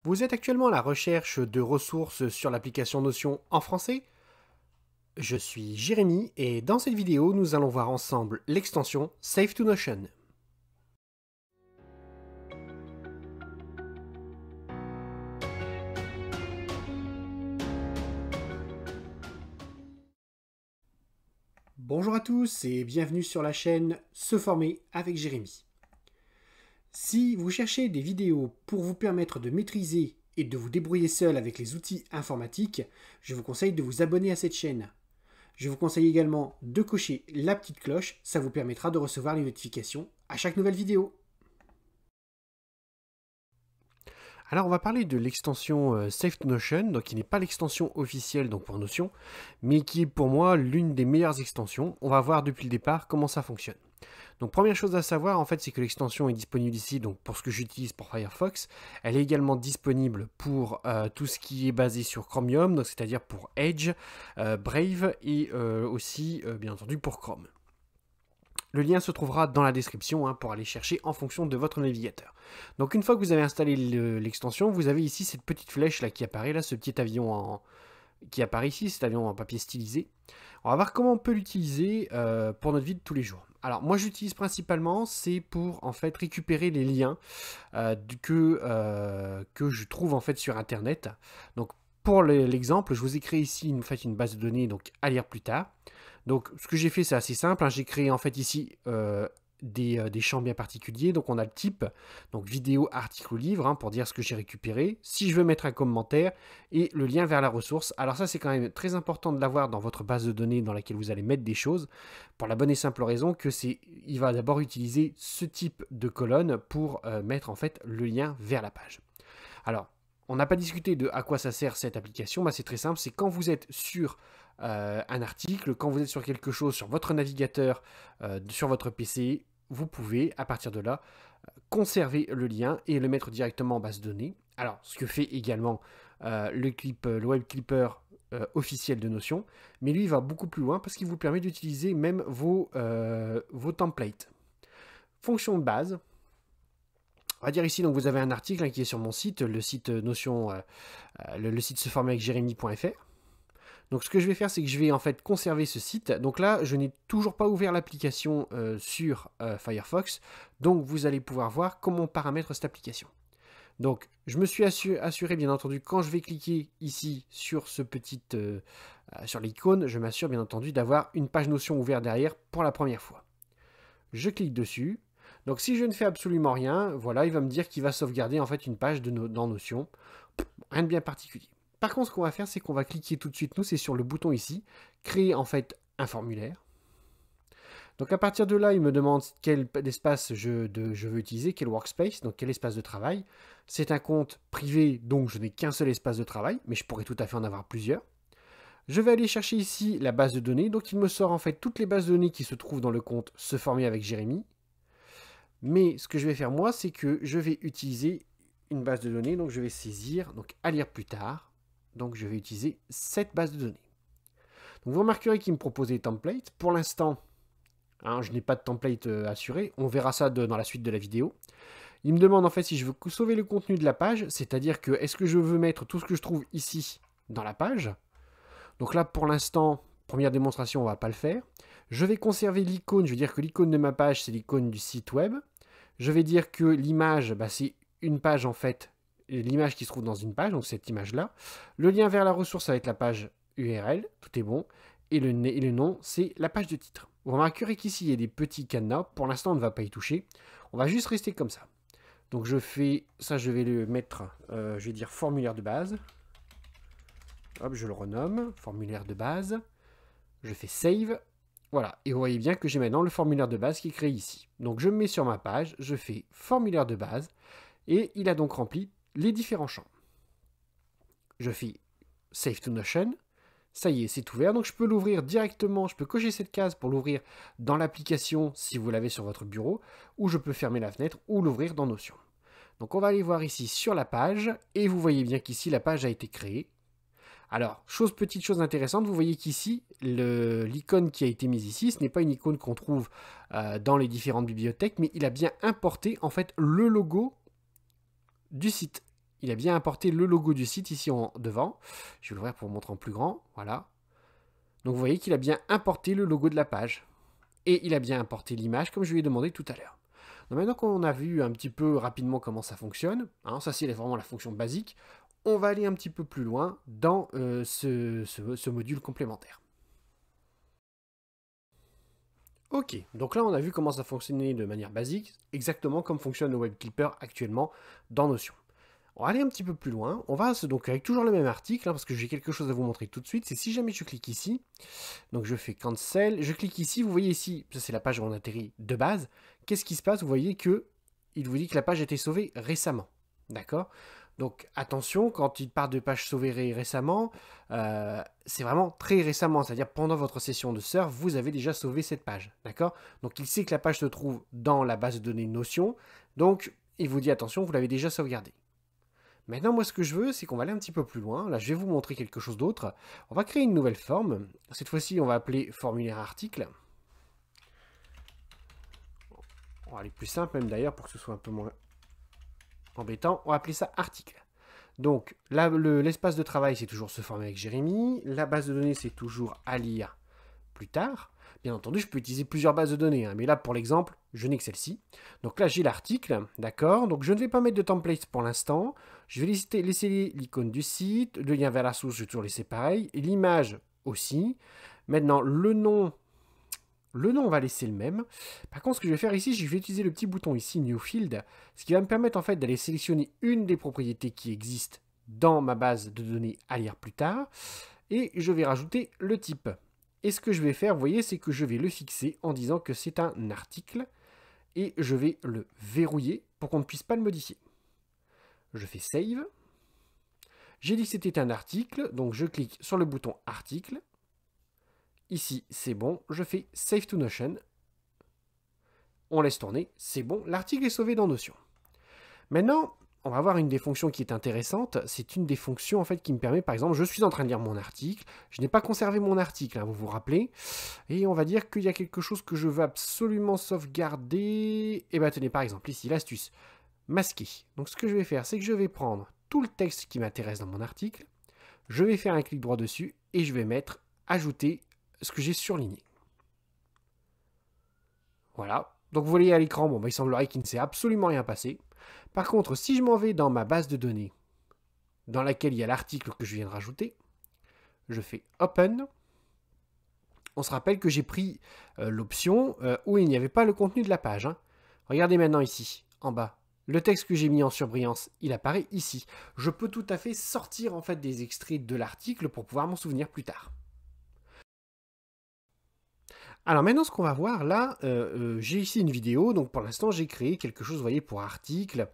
Vous êtes actuellement à la recherche de ressources sur l'application Notion en français? Je suis Jérémy et dans cette vidéo, nous allons voir ensemble l'extension Save to Notion. Bonjour à tous et bienvenue sur la chaîne Se former avec Jérémy. Si vous cherchez des vidéos pour vous permettre de maîtriser et de vous débrouiller seul avec les outils informatiques, je vous conseille de vous abonner à cette chaîne. Je vous conseille également de cocher la petite cloche, ça vous permettra de recevoir les notifications à chaque nouvelle vidéo. Alors on va parler de l'extension Save to Notion, donc qui n'est pas l'extension officielle donc pour Notion, mais qui est pour moi l'une des meilleures extensions. On va voir depuis le départ comment ça fonctionne. Donc première chose à savoir en fait, c'est que l'extension est disponible ici donc pour ce que j'utilise pour Firefox. Elle est également disponible pour tout ce qui est basé sur Chromium, donc c'est-à-dire pour Edge, Brave et aussi bien entendu pour Chrome. Le lien se trouvera dans la description pour aller chercher en fonction de votre navigateur. Donc une fois que vous avez installé l'extension, vous avez ici cette petite flèche là qui apparaît, là, ce petit avion qui apparaît ici, cet avion en papier stylisé. On va voir comment on peut l'utiliser pour notre vie de tous les jours. Alors moi j'utilise principalement, c'est pour en fait récupérer les liens que je trouve en fait sur internet. Donc pour l'exemple, je vous ai créé ici une base de données donc à lire plus tard. Donc ce que j'ai fait c'est assez simple, j'ai créé en fait ici des champs bien particuliers. Donc on a le type, donc vidéo, article ou livre, pour dire ce que j'ai récupéré. Si je veux mettre un commentaire et le lien vers la ressource. Alors ça c'est quand même très important de l'avoir dans votre base de données dans laquelle vous allez mettre des choses, pour la bonne et simple raison que il va d'abord utiliser ce type de colonne pour mettre en fait le lien vers la page. Alors on n'a pas discuté de à quoi ça sert cette application, c'est très simple, c'est quand vous êtes sur un article, quand vous êtes sur quelque chose, sur votre navigateur, sur votre PC, vous pouvez, à partir de là, conserver le lien et le mettre directement en base de données. Alors, ce que fait également le Web Clipper officiel de Notion, mais lui, il va beaucoup plus loin parce qu'il vous permet d'utiliser même vos templates. Fonction de base. On va dire ici, donc vous avez un article qui est sur mon site, le site Notion, le site seformeravecjeremy.fr. Donc ce que je vais faire, c'est que je vais en fait conserver ce site. Donc là, je n'ai toujours pas ouvert l'application sur Firefox. Donc vous allez pouvoir voir comment on paramètre cette application. Donc je me suis assuré bien entendu, quand je vais cliquer ici sur sur l'icône, je m'assure bien entendu d'avoir une page Notion ouverte derrière pour la première fois. Je clique dessus. Donc si je ne fais absolument rien, voilà, il va me dire qu'il va sauvegarder en fait une page dans Notion. Rien de bien particulier. Par contre, ce qu'on va faire, c'est qu'on va cliquer tout de suite, nous, c'est sur le bouton ici, créer en fait un formulaire. Donc à partir de là, il me demande quel espace je veux utiliser, quel workspace, donc quel espace de travail. C'est un compte privé, donc je n'ai qu'un seul espace de travail, mais je pourrais tout à fait en avoir plusieurs. Je vais aller chercher ici la base de données, donc il me sort en fait toutes les bases de données qui se trouvent dans le compte Se former avec Jérémy. Mais ce que je vais faire moi, c'est que je vais utiliser une base de données, donc je vais saisir, donc à lire plus tard. Donc je vais utiliser cette base de données. Donc vous remarquerez qu'il me propose des templates. Pour l'instant, je n'ai pas de template assuré. On verra ça dans la suite de la vidéo. Il me demande en fait si je veux sauver le contenu de la page, c'est-à-dire que est-ce que je veux mettre tout ce que je trouve ici dans la page. Donc là pour l'instant, première démonstration, on ne va pas le faire. Je vais conserver l'icône, je vais dire que l'icône de ma page c'est l'icône du site web. Je vais dire que l'image, c'est une page en fait, l'image qui se trouve dans une page, donc cette image-là. Le lien vers la ressource, ça va être la page URL, tout est bon. Et le nom, c'est la page de titre. Vous remarquerez qu'ici, il y a des petits cadenas. Pour l'instant, on ne va pas y toucher. On va juste rester comme ça. Donc je fais ça, je vais le mettre, je vais dire formulaire de base. Hop, je le renomme, formulaire de base. Je fais save. Voilà, et vous voyez bien que j'ai maintenant le formulaire de base qui est créé ici. Donc je me mets sur ma page, je fais formulaire de base, et il a donc rempli les différents champs. Je fais Save to Notion, ça y est, c'est ouvert, donc je peux l'ouvrir directement, je peux cocher cette case pour l'ouvrir dans l'application si vous l'avez sur votre bureau, ou je peux fermer la fenêtre ou l'ouvrir dans Notion. Donc on va aller voir ici sur la page, et vous voyez bien qu'ici la page a été créée. Alors, petite chose intéressante, vous voyez qu'ici, l'icône qui a été mise ici, ce n'est pas une icône qu'on trouve dans les différentes bibliothèques, mais il a bien importé en fait le logo du site. il a bien importé le logo du site ici en devant. Je vais l'ouvrir pour vous montrer en plus grand. Voilà. Donc vous voyez qu'il a bien importé le logo de la page. Et il a bien importé l'image comme je lui ai demandé tout à l'heure. Donc maintenant qu'on a vu un petit peu rapidement comment ça fonctionne, hein, ça c'est vraiment la fonction basique, on va aller un petit peu plus loin dans ce module complémentaire. Ok, donc là on a vu comment ça fonctionnait de manière basique, exactement comme fonctionne le Web Clipper actuellement dans Notion. On va aller un petit peu plus loin, on va donc avec toujours le même article, hein, parce que j'ai quelque chose à vous montrer tout de suite, c'est si jamais je clique ici, donc je fais cancel, je clique ici, vous voyez ici, ça c'est la page où on atterrit de base, qu'est-ce qui se passe? Vous voyez que il vous dit que la page a été sauvée récemment, d'accord? Donc attention, quand il part de page sauvée récemment, c'est vraiment très récemment, c'est-à-dire pendant votre session de surf, vous avez déjà sauvé cette page, d'accord? Donc il sait que la page se trouve dans la base de données Notion, donc il vous dit attention, vous l'avez déjà sauvegardée. Maintenant, moi, ce que je veux, c'est qu'on va aller un petit peu plus loin. Là, je vais vous montrer quelque chose d'autre. On va créer une nouvelle forme. Cette fois-ci, on va appeler formulaire article. On va aller plus simple, même d'ailleurs, pour que ce soit un peu moins embêtant. On va appeler ça article. Donc, là, l'espace de travail, c'est toujours se former avec Jérémy. La base de données, c'est toujours à lire plus tard. Bien entendu, je peux utiliser plusieurs bases de données, hein, mais là, pour l'exemple, je n'ai que celle-ci. Donc là, j'ai l'article, d'accord. Donc je ne vais pas mettre de template pour l'instant. Je vais laisser l'icône du site, le lien vers la source, je vais toujours laisser pareil, et l'image aussi. Maintenant, le nom, on va laisser le même. Par contre, ce que je vais faire ici, je vais utiliser le petit bouton ici, New Field, ce qui va me permettre en fait d'aller sélectionner une des propriétés qui existent dans ma base de données à lire plus tard, et je vais rajouter le type. Et ce que je vais faire, vous voyez, c'est que je vais le fixer en disant que c'est un article et je vais le verrouiller pour qu'on ne puisse pas le modifier. Je fais Save. J'ai dit que c'était un article, donc je clique sur le bouton Article. Ici, c'est bon. Je fais Save to Notion. On laisse tourner. C'est bon. L'article est sauvé dans Notion. Maintenant, on va voir une des fonctions qui est intéressante. C'est une des fonctions en fait qui me permet, par exemple, je suis en train de lire mon article, je n'ai pas conservé mon article, hein, vous vous rappelez, et on va dire qu'il y a quelque chose que je veux absolument sauvegarder. Et bien tenez, par exemple, ici, l'astuce, masquer. Donc ce que je vais faire, c'est que je vais prendre tout le texte qui m'intéresse dans mon article, je vais faire un clic droit dessus, et je vais mettre ajouter ce que j'ai surligné. Voilà. Donc vous voyez à l'écran, bon, il semblerait qu'il ne s'est absolument rien passé. Par contre, si je m'en vais dans ma base de données, dans laquelle il y a l'article que je viens de rajouter, je fais Open. On se rappelle que j'ai pris l'option où il n'y avait pas le contenu de la page. Hein. Regardez maintenant ici, en bas. Le texte que j'ai mis en surbrillance, il apparaît ici. Je peux tout à fait sortir en fait des extraits de l'article pour pouvoir m'en souvenir plus tard. Alors maintenant, ce qu'on va voir là, j'ai ici une vidéo. Donc pour l'instant, j'ai créé quelque chose, vous voyez, pour article.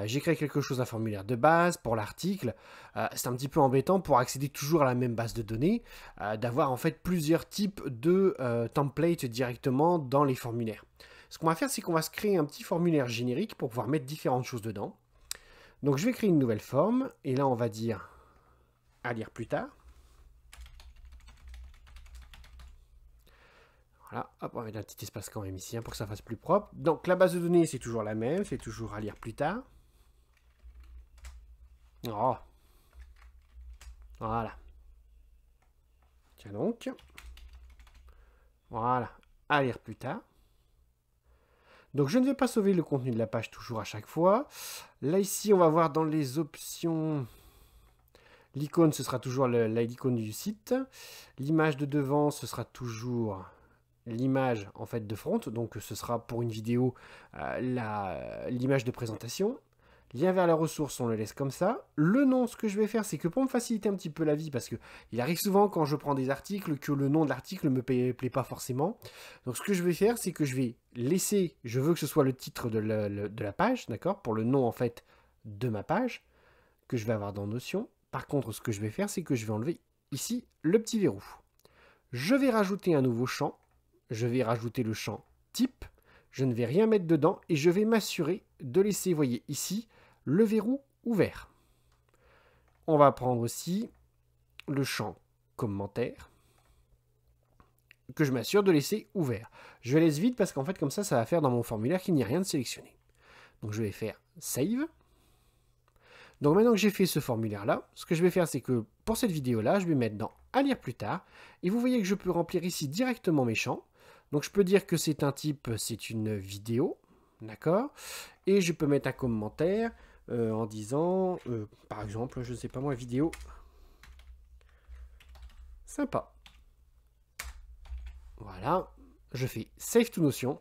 J'ai créé quelque chose, un formulaire de base pour l'article. C'est un petit peu embêtant pour accéder toujours à la même base de données, d'avoir en fait plusieurs types de templates directement dans les formulaires. Ce qu'on va faire, c'est qu'on va se créer un petit formulaire générique pour pouvoir mettre différentes choses dedans. Donc je vais créer une nouvelle forme, et là on va dire à lire plus tard. Voilà, hop, on va mettre un petit espace quand même ici hein, pour que ça fasse plus propre. Donc la base de données, c'est toujours la même, c'est toujours à lire plus tard. Oh. Voilà. Tiens donc. Voilà. À lire plus tard. Donc je ne vais pas sauver le contenu de la page toujours à chaque fois. Là ici, on va voir dans les options... L'icône, ce sera toujours l'icône du site. L'image de devant, ce sera toujours l'image en fait de front. Donc ce sera pour une vidéo l'image de présentation. Lien vers la ressource, on le laisse comme ça. Le nom, ce que je vais faire, c'est que pour me faciliter un petit peu la vie, parce que il arrive souvent quand je prends des articles que le nom de l'article ne me plaît pas forcément. Donc ce que je vais faire, c'est que je vais laisser, je veux que ce soit le titre de la page, d'accord, pour le nom en fait de ma page, que je vais avoir dans Notion. Par contre, ce que je vais faire, c'est que je vais enlever ici le petit verrou. Je vais rajouter un nouveau champ. Je vais rajouter le champ type. Je ne vais rien mettre dedans et je vais m'assurer de laisser, vous voyez ici, le verrou ouvert. On va prendre aussi le champ commentaire que je m'assure de laisser ouvert. Je laisse vide parce qu'en fait, comme ça va faire dans mon formulaire qu'il n'y a rien de sélectionné. Donc je vais faire Save. Donc maintenant que j'ai fait ce formulaire-là, ce que je vais faire, c'est que pour cette vidéo-là, je vais mettre dans « À lire plus tard ». Et vous voyez que je peux remplir ici directement mes champs. Donc je peux dire que c'est un type, c'est une vidéo, d'accord? Et je peux mettre un commentaire en disant, par exemple, je ne sais pas moi, vidéo sympa. Voilà, je fais Save to Notion.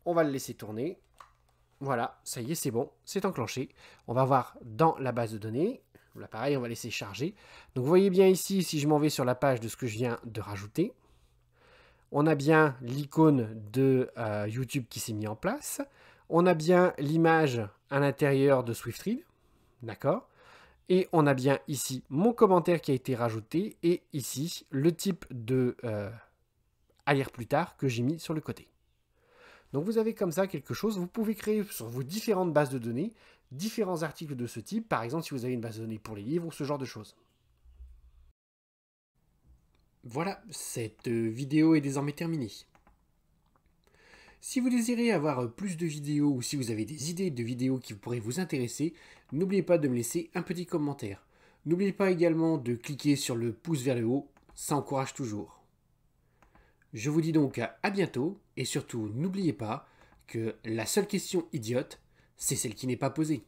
On va le laisser tourner. Voilà, ça y est, c'est bon, c'est enclenché. On va voir dans la base de données. Là, pareil, on va laisser charger. Donc, vous voyez bien ici, si je m'en vais sur la page de ce que je viens de rajouter, on a bien l'icône de YouTube qui s'est mis en place. On a bien l'image à l'intérieur de SwiftRead. D'accord? Et on a bien ici mon commentaire qui a été rajouté et ici le type de à lire plus tard que j'ai mis sur le côté. Donc vous avez comme ça quelque chose, vous pouvez créer sur vos différentes bases de données différents articles de ce type, par exemple si vous avez une base de données pour les livres ou ce genre de choses. Voilà, cette vidéo est désormais terminée. Si vous désirez avoir plus de vidéos ou si vous avez des idées de vidéos qui pourraient vous intéresser, n'oubliez pas de me laisser un petit commentaire. N'oubliez pas également de cliquer sur le pouce vers le haut, ça encourage toujours. Je vous dis donc à bientôt et surtout n'oubliez pas que la seule question idiote, c'est celle qui n'est pas posée.